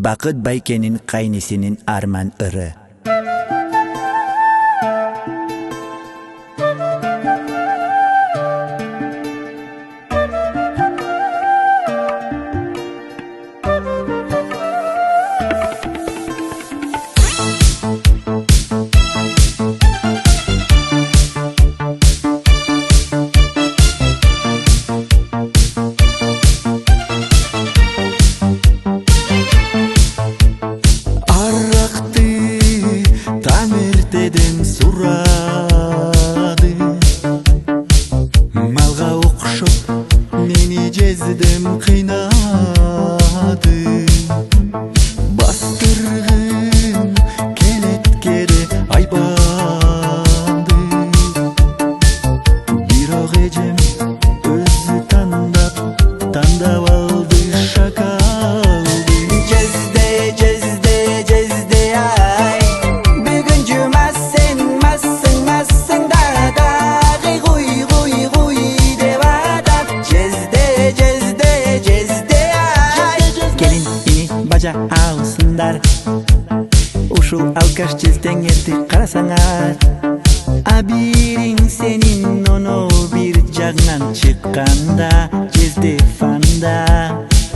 Bakıt Bayke'nin kaynesinin Arman Irı. Tamirteden suradı Malga okşup meni cezdem kıynadı Bastırgın keletkede aybadı Bir o gecem özü tandap aldı şakaldı Cezde cezde cezde ay baca ağısınlar Uşul alkaş cezden geldi karasanar Abirin senin onu bir cagnan çıkkanda Cezde fanda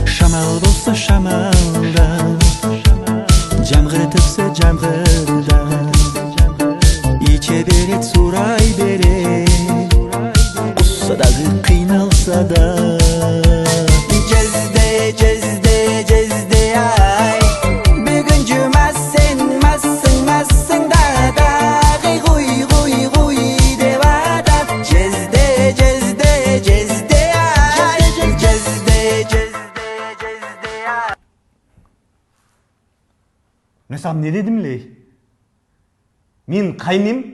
Şamal bolsa şamalda Camgır tüpse camgırda İçe beret suray beret Kussa dağı kıynalsa da Cezde cezde cezde ay Bugün cümazsın massın da Guy devada Cezde cezde cezde ay Cezde cezde ay Mesam ne dedim le? Мен кайным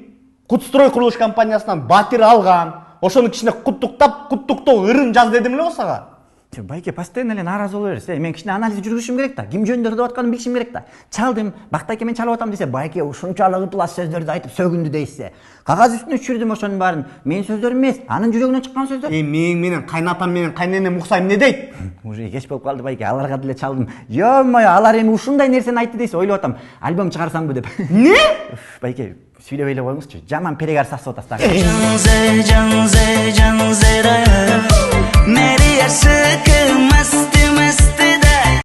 Кутстрой курулуш компаниясынан батир алган. Ошонун кичине куттуктоо ырын жаз дедим эле сага. Байке постоянно эле нааразы боло бересиз. Мен кичине анализ жүргүзүшүм керек да. Ким жөнүндө ырдап атканын билишим керек да. Чалдым, Бактайке мен чалып атам десе, Байке ушунчалык ытылас сөздөрдү айтып сөгүндү дейсе. Кагаз үстүнө түшүрдүм ошонун баарын. Менин сөздөрүм эмес, анын жүрөгүнөн чыккан сөздөр. Мен менен кайнатам менен кайненем уксайм эмне дейт? Уже кеч болуп калды Байке, аларга деле чалдым. Жо-мое, алар эми ушундай нерсени айтты дейсе, ойлоп атам. Альбом чыгарсамбы деп. Не? Байке, сүйлөп эле коюңузчу. Жаман перегар сасып атасыздар. Canze canze canze da Meri aşık